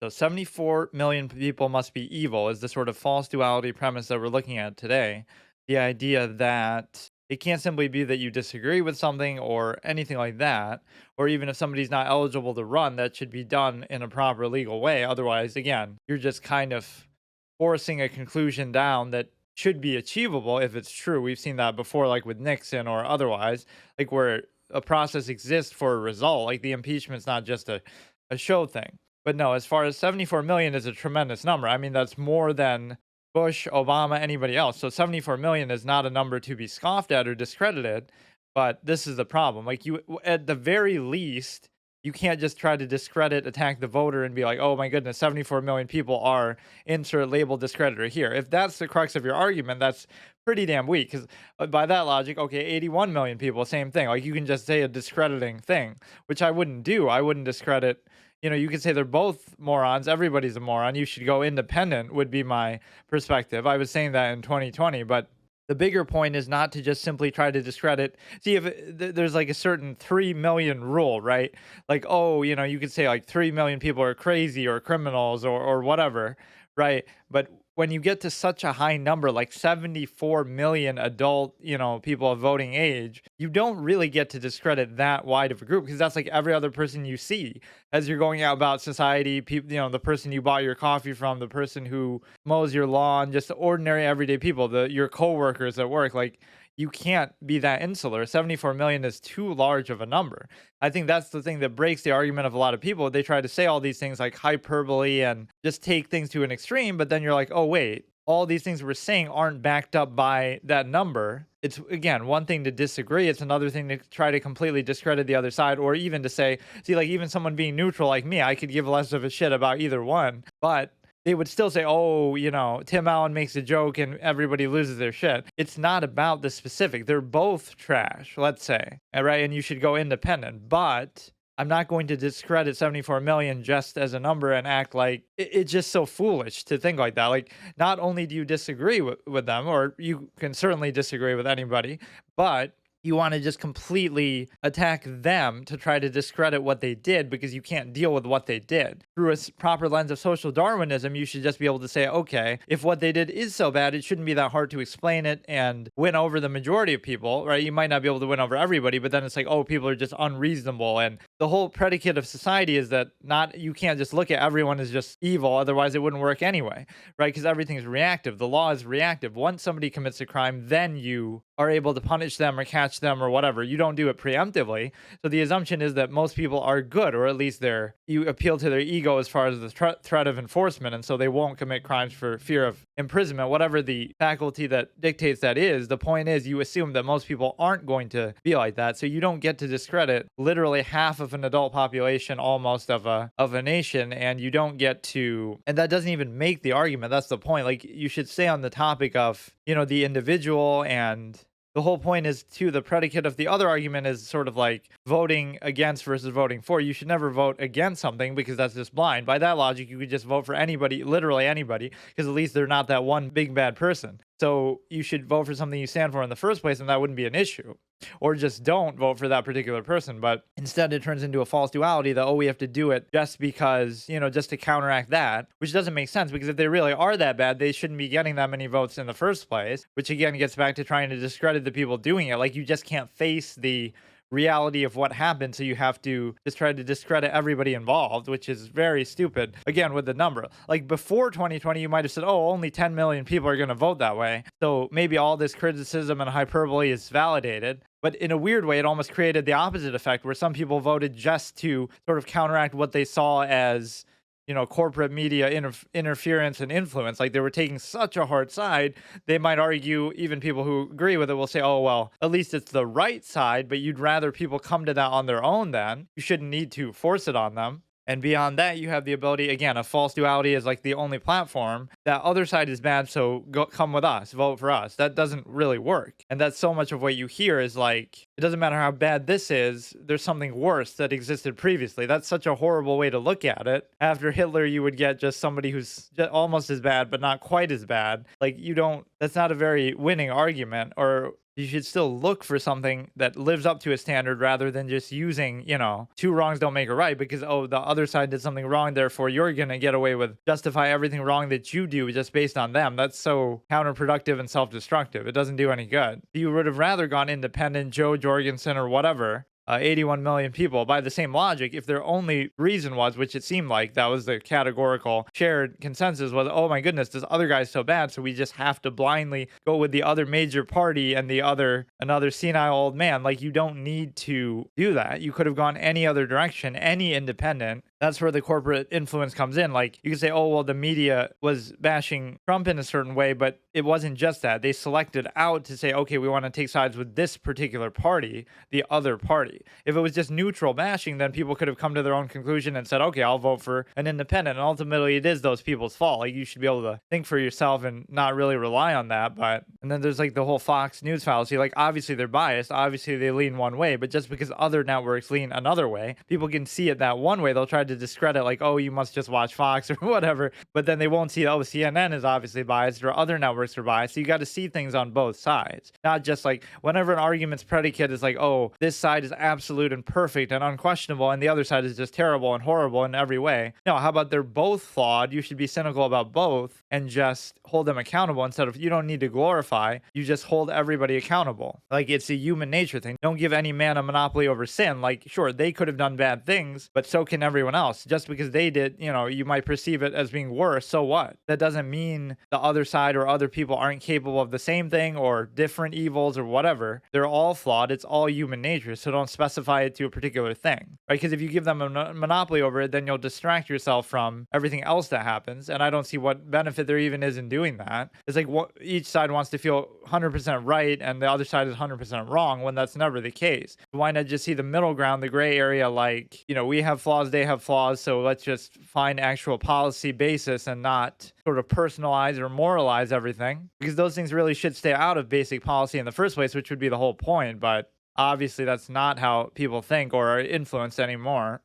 So 74 million people must be evil is the sort of false duality premise that we're looking at today. The idea that it can't simply be that you disagree with something or anything like that, or even if somebody's not eligible to run, that should be done in a proper legal way. Otherwise, again, you're just kind of forcing a conclusion down that should be achievable if it's true. We've seen that before, like with Nixon or otherwise, like where a process exists for a result. Like the impeachment's not just a show thing. But no, as far as 74 million is a tremendous number. I mean, that's more than Bush, Obama, anybody else. So 74 million is not a number to be scoffed at or discredited. But this is the problem. Like at the very least, you can't just try to discredit, attack the voter and be like, oh my goodness, 74 million people are insert label discreditor here. If that's the crux of your argument, that's pretty damn weak. Because by that logic, okay, 81 million people, same thing. Like you can just say a discrediting thing, which I wouldn't do. I wouldn't discredit. You could say they're both morons. Everybody's a moron. You should go independent, would be my perspective. I was saying that in 2020, but the bigger point is not to just simply try to discredit. See, if there's like a certain 3 million rule, right? Like, oh, you could say like 3 million people are crazy or criminals or whatever, right? But when you get to such a high number, like 74 million adult, people of voting age, you don't really get to discredit that wide of a group because that's like every other person you see as you're going out about society, people, the person you bought your coffee from, the person who mows your lawn, just ordinary everyday people, your coworkers at work, like you can't be that insular. 74 million is too large of a number. I think that's the thing that breaks the argument of a lot of people. They try to say all these things like hyperbole and just take things to an extreme, but then you're like, oh, wait, all these things we're saying aren't backed up by that number. It's, again, one thing to disagree. It's another thing to try to completely discredit the other side, or even to say, see, like even someone being neutral like me, I could give less of a shit about either one, but they would still say, oh, Tim Allen makes a joke and everybody loses their shit. It's not about the specific. They're both trash, let's say, right? And you should go independent. But I'm not going to discredit 74 million just as a number and act like it's just so foolish to think like that. Like, not only do you disagree with them, or you can certainly disagree with anybody, but you want to just completely attack them to try to discredit what they did because you can't deal with what they did. Through a proper lens of social Darwinism, you should just be able to say, okay, if what they did is so bad, it shouldn't be that hard to explain it and win over the majority of people, right? You might not be able to win over everybody, but then it's like, oh, people are just unreasonable. And the whole predicate of society is that you can't just look at everyone as just evil, otherwise it wouldn't work anyway, right? Because everything's reactive. The law is reactive. Once somebody commits a crime, then you are able to punish them or catch them or whatever. You don't do it preemptively. So the assumption is that most people are good, or at least you appeal to their ego as far as the threat of enforcement, and so they won't commit crimes for fear of imprisonment, whatever the faculty that dictates that is. The point is you assume that most people aren't going to be like that, so you don't get to discredit literally half of an adult population almost of a nation, and you don't get to, and that doesn't even make the argument. That's the point. Like, you should stay on the topic of the individual, and the whole point is to the predicate of the other argument is sort of like voting against versus voting for. You should never vote against something because that's just blind. By that logic, you could just vote for anybody, literally anybody, because at least they're not that one big bad person. So you should vote for something you stand for in the first place, and that wouldn't be an issue. Or just don't vote for that particular person. But instead, it turns into a false duality that, oh, we have to do it just because, just to counteract that, which doesn't make sense because if they really are that bad, they shouldn't be getting that many votes in the first place, which again gets back to trying to discredit the people doing it. Like, you just can't face the reality of what happened, so you have to just try to discredit everybody involved, which is very stupid. Again, with the number, like before 2020, you might have said, oh, only 10 million people are going to vote that way, so maybe all this criticism and hyperbole is validated. But in a weird way, it almost created the opposite effect, where some people voted just to sort of counteract what they saw as corporate media interference and influence. Like, they were taking such a hard side. They might argue, even people who agree with it will say, oh, well, at least it's the right side, but you'd rather people come to that on their own then. You shouldn't need to force it on them. And beyond that, you have the ability, again, a false duality is like the only platform. That other side is bad, so come with us, vote for us. That doesn't really work. And that's so much of what you hear is like, it doesn't matter how bad this is, there's something worse that existed previously. That's such a horrible way to look at it. After Hitler, you would get just somebody who's just almost as bad, but not quite as bad. Like, that's not a very winning argument, or you should still look for something that lives up to a standard rather than just using, two wrongs don't make a right because, oh, the other side did something wrong. Therefore, you're going to get away with justify everything wrong that you do just based on them. That's so counterproductive and self destructive. It doesn't do any good. You would have rather gone independent, Joe Jorgensen or whatever, 81 million people. By the same logic, if their only reason was, which it seemed like that was the categorical shared consensus, was, oh my goodness, this other guy's so bad, so we just have to blindly go with the other major party and the other another senile old man. Like, you don't need to do that. You could have gone any other direction, any independent. That's where the corporate influence comes in. Like, you could say, oh, well, the media was bashing Trump in a certain way, but it wasn't just that. They selected out to say, okay, we want to take sides with this particular party, the other party. If it was just neutral bashing, then people could have come to their own conclusion and said, okay, I'll vote for an independent. And ultimately, it is those people's fault. Like, you should be able to think for yourself and not really rely on that. And then there's like the whole Fox News fallacy. Like, obviously, they're biased. Obviously, they lean one way. But just because other networks lean another way, people can see it that one way. They'll try to discredit, like, oh, you must just watch Fox or whatever. But then they won't see, oh, CNN is obviously biased or other networks are biased. So you got to see things on both sides, not just like whenever an argument's predicate is like, oh, this side is absolute and perfect and unquestionable, and the other side is just terrible and horrible in every way. No, how about they're both flawed? You should be cynical about both and just hold them accountable instead of, you don't need to glorify, you just hold everybody accountable. Like, it's a human nature thing. Don't give any man a monopoly over sin. Like, sure, they could have done bad things, but so can everyone else. Just because they did, you might perceive it as being worse. So what? That doesn't mean the other side or other people aren't capable of the same thing or different evils or whatever. They're all flawed. It's all human nature. So don't specify it to a particular thing, right? Because if you give them a monopoly over it, then you'll distract yourself from everything else that happens. And I don't see what benefit there even is in doing that. It's like each side wants to feel 100% right and the other side is 100% wrong when that's never the case. Why not just see the middle ground, the gray area? Like, we have flaws, they have flaws. So let's just find actual policy basis and not sort of personalize or moralize everything, because those things really should stay out of basic policy in the first place, which would be the whole point. But obviously, that's not how people think or are influenced anymore.